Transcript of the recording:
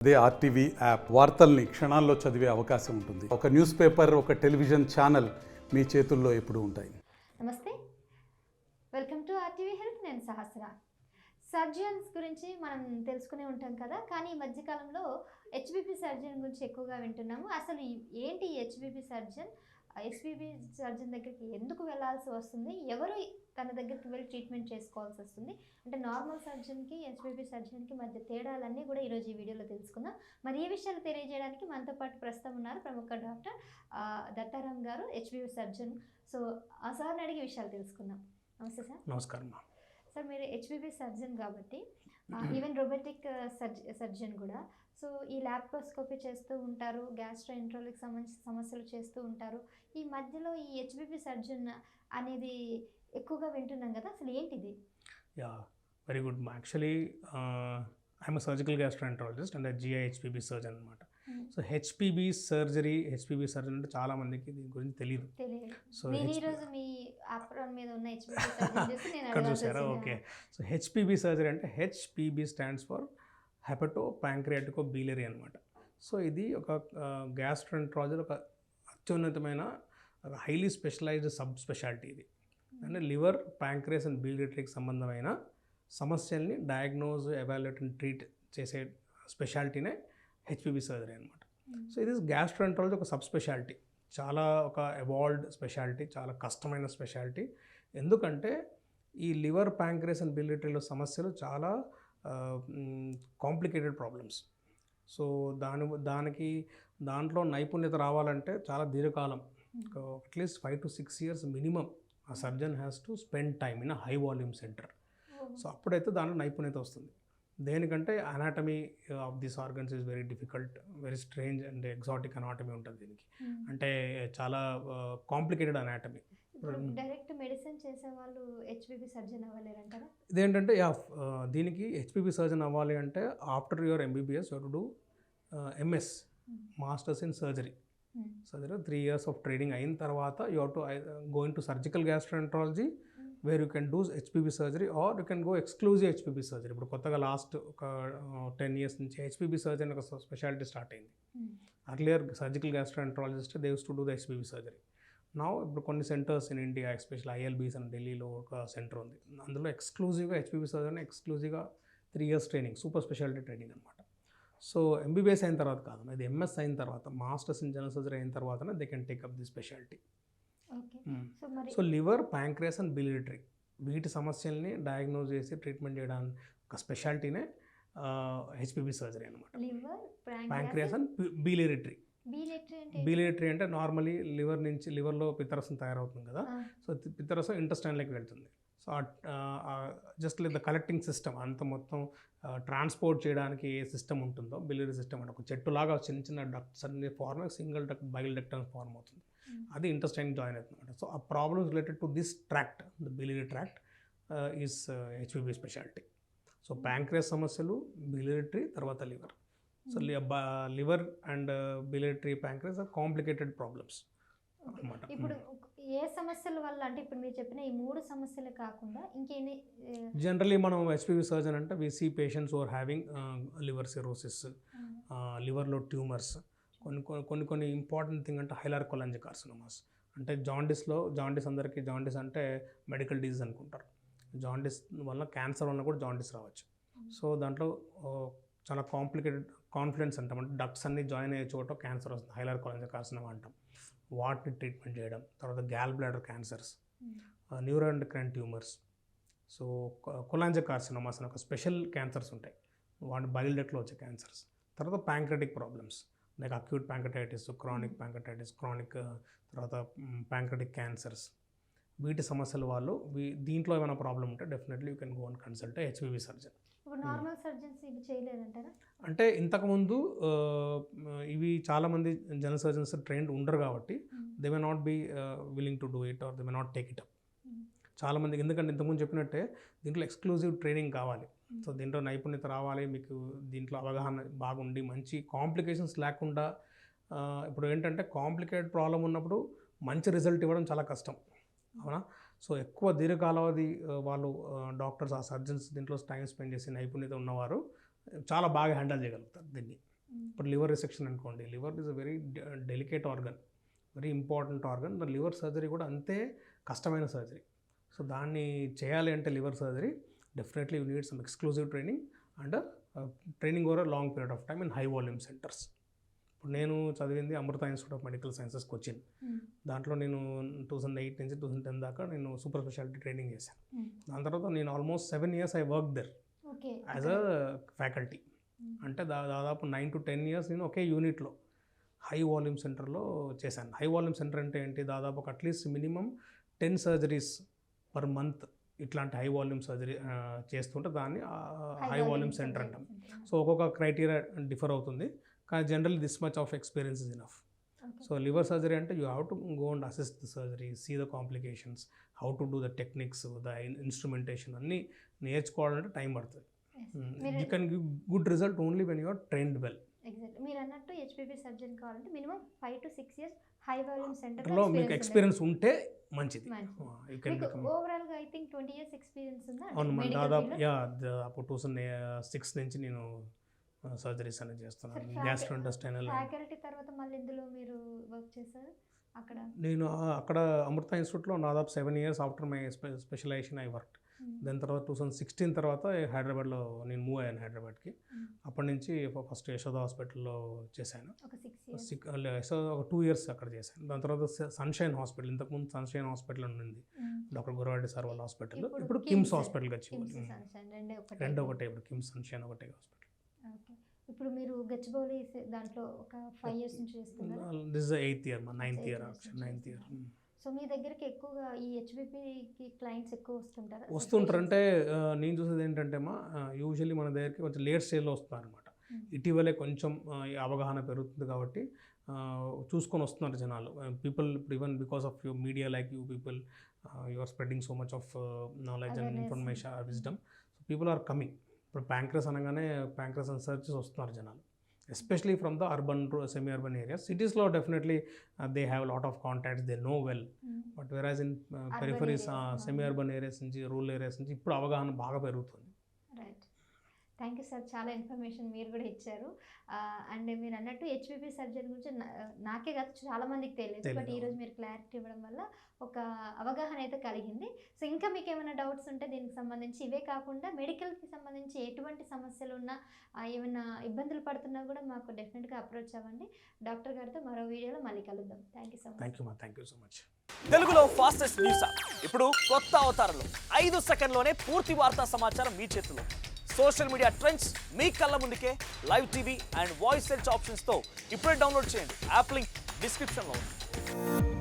అదే RTV app వార్తల్ని క్షణాల్లో చదివే అవకాశం ఉంటుంది. ఒక న్యూస్ పేపర్, ఒక టెలివిజన్ ఛానల్ మీ చేతుల్లో ఎప్పుడూ ఉంటాయి. నమస్తే, వెల్కమ్ టు ఆర్టీవీ హెల్త్. నేను సహస్ర. సర్జన్స్ గురించి మనం తెలుసుకునే ఉంటాం కదా, కానీ ఈ మధ్యకాలంలో హెచ్బిపి సర్జన్ గురించి ఎక్కువగా వింటున్నాము. అసలు ఏంటి హెచ్బిపి సర్జన్? హెచ్బిపి సర్జన్ దగ్గరికి ఎందుకు వెళ్ళాల్సి వస్తుంది? ఎవరు తన దగ్గరికి వెళ్ళి ట్రీట్మెంట్ చేసుకోవాల్సి వస్తుంది? అంటే నార్మల్ సర్జన్కి హెచ్బిపి సర్జన్కి మధ్య తేడాలన్నీ కూడా ఈరోజు ఈ వీడియోలో తెలుసుకుందాం. మరి ఈ విషయాలు తెలియజేయడానికి మనతో పాటు ప్రస్తుతం ఉన్నారు ప్రముఖ డాక్టర్ దత్తారాం గారు, హెచ్బిపి సర్జన్. సో ఆ సార్ని అడిగి విషయాలు తెలుసుకుందాం. నమస్తే సార్. నమస్కారం సార్. మీరు హెచ్బిపి సర్జన్ కాబట్టి ఈవెన్ రోబోటిక్ సర్జన్ కూడా. సో ఈ ల్యాప్రోస్కోపీ చేస్తూ ఉంటారు, గ్యాస్ట్రోఎంట్రాలజీకి సంబంధించిన సమస్యలు చేస్తూ ఉంటారు. ఈ మధ్యలో ఈ హెచ్బిపి సర్జన్ అనేది ఎక్కువగా వింటున్నాం కదా, అసలు ఏంటిది? Yeah, very good. Actually I'm surgical gastroenterologist and GI HPB surgeon అనమాట. సో హెచ్పిబి సర్జన్ అంటే చాలా మందికి దీని గురించి తెలియదు. సో ఈరోజు మీ ఆప్రాన్ మీద ఉన్న హెచ్పిబి సర్జన్ చేసి నేను చూసారా? ఓకే. సో హెచ్పిబి సర్జరీ అంటే హెచ్పిబి స్టాండ్స్ ఫర్ హెపటో ప్యాంక్రియాటికో బీలియరీ అనమాట. సో ఇది ఒక గ్యాస్ట్రోఎంట్రాలజీ ఒక అత్యున్నతమైన హైలీ స్పెషలైజ్డ్ సబ్ స్పెషాలిటీ. ఇది అంటే లివర్, ప్యాంక్రియాస్ అండ్ బీలియరీకి సంబంధమైన సమస్యల్ని డయాగ్నోజ్, ఎవాల్యుయేట్ అండ్ ట్రీట్ చేసే స్పెషాలిటీనే హెచ్పిబి సర్జరీ అనమాట. సో ఇది గ్యాస్ట్రోఎంట్రాలజీ ఒక సబ్ స్పెషాలిటీ, చాలా ఒక ఎవాల్వ్డ్ స్పెషాలిటీ, చాలా కష్టమైన స్పెషాలిటీ. ఎందుకంటే ఈ లివర్, ప్యాంక్రియాస్ అండ్ బిలియరీలో సమస్యలు చాలా కాంప్లికేటెడ్ ప్రాబ్లమ్స్. సో దాంట్లో నైపుణ్యత రావాలంటే చాలా దీర్ఘకాలం, అట్లీస్ట్ 5 to 6 years మినిమం ఆ surgeon has to spend time in a high volume centre. So అప్పుడైతే దాంట్లో నైపుణ్యత వస్తుంది. దేనికంటే anatomy of this organs is very difficult, very strange and exotic anatomy ఉంటుంది దీనికి. అంటే చాలా కాంప్లికేటెడ్ అనాటమీ. డైరెక్ట్ మెడిసిన్ చేసే వాళ్ళు హెచ్పిబి సర్జన్ అవ్వలేరంటారా? ఇదేంటంటే దీనికి హెచ్పిబి సర్జన్ అవ్వాలి అంటే after your MBBS you to do MS, masters in surgery. 3 years of training అయిన తర్వాత you have to go in to surgical gastroenterology where you can do HPB surgery or you can go exclusive HPB surgery. ఇప్పుడు కొత్తగా last ఒక 10 years నుంచి HPB surgery ఒక speciality start అయింది. Earlier surgical gastroenterologist they use to do the HPB surgery. నా ఇప్పుడు కొన్ని centres in India, special ఐఎల్బీస్ అని ఢిల్లీలో ఒక సెంటర్ ఉంది, అందులో ఎక్స్క్లూజివ్గా హెచ్పిబి సర్జరీ ఎక్స్క్లూజివ్గా 3 years training, super speciality training అనమాట. సో ఎంబీబీఎస్ అయిన తర్వాత కాదు, ఇది ఎంఎస్ అయిన తర్వాత, మాస్టర్స్ ఇన్ జనరల్ సర్జరీ అయిన తర్వాతనే they can take up the specialty. So liver, pancreas and biliary వీటి సమస్యల్ని డయాగ్నోజ్ చేసి ట్రీట్మెంట్ చేయడానికి ఒక స్పెషాలిటీనే హెచ్పిబి సర్జరీ అనమాట. Pancreas and biliary. బిలియరీ అంటే నార్మలీ లివర్లో పిత్తరసం తయారవుతుంది కదా, సో పిత్తరసం ఇంటెస్టైన్లోకి వెళ్తుంది. So just like the collecting system అంత మొత్తం ట్రాన్స్పోర్ట్ చేయడానికి ఏ సిస్టమ్ ఉంటుందో బిలియరీ సిస్టమ్ అంటే ఒక చెట్టులాగా చిన్న చిన్న డక్ట్స్ అన్ని form, single duct, bile duct అని ఫార్మ్ అవుతుంది. అది ఇంటెస్టైన్ జాయిన్ అవుతుంది. సో ఆ problems related to this tract, the biliary tract is HPB specialty. So pancreas సమస్యలు, బిలియరీ, తర్వాత liver. So liver and biliary, pancreas are complicated problems అనమాట. ఇప్పుడు ఏ సమస్యల వల్ల, అంటే ఇప్పుడు మీరు చెప్పిన ఈ 3 సమస్యలు కాకుండా ఇంకేమి? జనరలీ మనం హెచ్పిబి సర్జన్ అంటే we see patients are having liver cirrhosis, లివర్లో ట్యూమర్స్, కొన్ని ఇంపార్టెంట్ థింగ్ అంటే హైలార్ కొలాంజియోకార్సినోమాస్. అంటే జాండీస్ అందరికీ జాండీస్ అంటే మెడికల్ డిజీజ్ అనుకుంటారు. జాండీస్ వల్ల, క్యాన్సర్ వల్ల కూడా జాండీస్ రావచ్చు. సో దాంట్లో చాలా కాన్ఫిడెన్స్ అంటాం, అంటే డక్ట్స్ అన్ని జాయిన్ అయ్యే చోట క్యాన్సర్ వస్తుంది, హైలార్ కొలాంజియోకార్సినోమా అంటాం. వాటిని ట్రీట్మెంట్ చేయడం. తర్వాత gall bladder cancers, neuroendocrine tumours, so cholangiocarcinomas అని ఒక స్పెషల్ క్యాన్సర్స్ ఉంటాయి, వాటి బైల్ డక్ట్లో వచ్చే క్యాన్సర్స్. తర్వాత pancreatic problems like acute pancreatitis, chronic pancreatitis, తర్వాత ప్యాంక్రెటిక్ క్యాన్సర్స్. వీటి సమస్యల వాళ్ళు దీంట్లో ఏమైనా ప్రాబ్లం ఉంటే definitely you can go and consult HPB surgeon. Normal surgeons ఇవి చేయలేదంటారా? అంటే ఇంతకుముందు ఇవి చాలామంది జనరల్ సర్జన్స్ ట్రైన్డ్ ఉండరు కాబట్టి they may not be willing to do it or they may not take it up. చాలామందికి, ఎందుకంటే ఇంతకుముందు చెప్పినట్టే దీంట్లో ఎక్స్క్లూజివ్ ట్రైనింగ్ కావాలి. సో దీంట్లో నైపుణ్యత రావాలి, మీకు దీంట్లో అవగాహన బాగుండి మంచి కాంప్లికేషన్స్ లేకుండా. ఇప్పుడు ఏంటంటే కాంప్లికేటెడ్ ప్రాబ్లం ఉన్నప్పుడు మంచి రిజల్ట్ ఇవ్వడం చాలా కష్టం, అవునా? సో ఎక్కువ దీర్ఘకాలావధి వాళ్ళు డాక్టర్స్, ఆ సర్జన్స్ దీంట్లో టైం స్పెండ్ చేసి నైపుణ్యత ఉన్నవారు చాలా బాగా హ్యాండిల్ చేయగలుగుతారు దీన్ని. ఇప్పుడు లివర్ రిసెక్షన్ అనుకోండి, liver is a very delicate organ, very important organ. The liver surgery కూడా అంతే కష్టమైన సర్జరీ. సో దాన్ని చేయాలి అంటే liver surgery definitely you need some exclusive training and training over a long period of time in high volume centres. ఇప్పుడు నేను చదివింది Amrita institute of medical sciences Cochin. దాంట్లో నేను 2008 నుంచి 2010 దాకా నేను సూపర్ స్పెషాలిటీ ట్రైనింగ్ చేశాను. దాని తర్వాత నేను almost 7 years I work there as a faculty. అంటే దాదాపు 9 to 10 years నేను ఒకే యూనిట్లో హై వాల్యూమ్ సెంటర్లో చేశాను. హై వాల్యూమ్ సెంటర్ అంటే ఏంటి, దాదాపు ఒక at least minimum 10 surgeries per month ఇట్లాంటి హై వాల్యూమ్ సర్జరీ చేస్తుంటే దాన్ని హై వాల్యూమ్ సెంటర్ అంటాం. సో ఒక్కొక్క క్రైటీరియా డిఫర్ అవుతుంది, కానీ generally this much of experience is enough. So liver surgery అంటే you have to go and assess the surgery, see the complications, how to do the techniques, the instrumentation అన్నీ నేర్చుకోవాలంటే time పడుతుంది. You can give good result only when you are trained well. Exactly మీరు అన్నట్టు HPP surgeon కావాలంటే minimum 5 to 6 years high volume లో సెంటర్లో మీకు experience ఉంటే మంచిది. మంచిది. యూ కెన్ మీకు ఓవరాల్గా ఐ థింక్ 20 years ఎక్స్పీరియన్స్ ఉందా? అవును, మన దాదాపు అప్పుడు 2006 నుంచి నేను సర్జరీస్ అనేది చేస్తున్నాను. గ్యాస్ట్రోఇంటెస్టైనల్ ఫ్యాకల్టీ తర్వాత మళ్ళీ ఇందులో మీరు వర్క్ చేశారు అక్కడ? నేను అక్కడ అమృత ఇన్స్టిట్యూట్లో దాదాపు 7 years after my specialization I work. దాని తర్వాత 2016 తర్వాత హైదరాబాద్లో నేను మూవ్ అయ్యాను హైదరాబాద్కి. అప్పటి నుంచి ఫస్ట్ యశోద హాస్పిటల్లో చేశాను. ఒక 6 years. యశోద ఒక 2 years అక్కడ చేశాను. దాని తర్వాత సన్షైన్ హాస్పిటల్, ఇంతకుముందు సన్షైన్ హాస్పిటల్ ఉండింది, డాక్టర్ గురవాడి సార్ వాళ్ళ హాస్పిటల్. ఇప్పుడు కిమ్స్ హాస్పిటల్కి వచ్చి రెండు ఒకటే, ఇప్పుడు కిమ్స్ సన్షైన్ ఒకటే హాస్పిటల్. ఓకే. ఇప్పుడు మీరు గచ్చిబౌలి దాంట్లో ఒక 5 years నుంచి చేస్తున్నారు? This is 8th year, 9th year. So మీ దగ్గరికి ఎక్కువగా ఈ హెచ్బిపికి క్లయింట్స్ ఎక్కువ వస్తుంటారు. అంటే నేను చూసేది ఏంటంటే యూజువల్లీ మన దగ్గరికి కొంచెం లేట్ స్టేజ్లో వస్తున్నారు అనమాట. ఇటీవలే కొంచెం ఈ అవగాహన పెరుగుతుంది కాబట్టి చూసుకొని వస్తున్నారు జనాలు. పీపుల్ ఇప్పుడు even because of you media like you people you are spreading so much of knowledge and information, wisdom. So people are coming. ఇప్పుడు ప్యాంక్రస్ అనగానే ప్యాంక్రస్ అండ్ సర్చెస్ వస్తున్నారు జనాలు, especially from the urban semi urban areas. సిటీస్లో definitely they have lot of contacts, they know well. But whereas in peripheries, semi urban areas నుంచి, rural areas నుంచి ఇప్పుడు అవగాహన బాగా పెరుగుతుంది. రైట్. థ్యాంక్ యూ సార్, చాలా ఇన్ఫర్మేషన్ మీరు కూడా ఇచ్చారు. అండ్ మీరు అన్నట్టు హెచ్పిపి సర్జరీ గురించి నాకే కాదు చాలామందికి తెలియదు, బట్ ఈరోజు మీరు క్లారిటీ ఇవ్వడం వల్ల ఒక అవగాహన అయితే కలిగింది. సో ఇంకా మీకు ఏమైనా డౌట్స్ ఉంటే దీనికి సంబంధించి, ఇవే కాకుండా మెడికల్కి సంబంధించి ఎటువంటి సమస్యలు ఉన్నా, ఏమైనా ఇబ్బందులు పడుతున్నా కూడా మాకు డెఫినెట్గా అప్రోచ్ అవ్వండి. డాక్టర్ గారితో మరో వీడియోలో మళ్ళీ కలుద్దాం. Thank you so much. Thank you so much. తెలుగులో ఫాస్టెస్ట్ న్యూస్ ఇప్పుడు కొత్త అవతారంలో 5 సెకండ్లోనే పూర్తి వార్తా సమాచారం మీ చేతిలో. సోషల్ మీడియా ట్రెండ్స్ మీ కళ్ళ ముందుకే live TV and voice search ఆప్షన్స్తో ఇప్పుడే డౌన్లోడ్ చేయండి. యాప్ లింక్ డిస్క్రిప్షన్లో ఉంది.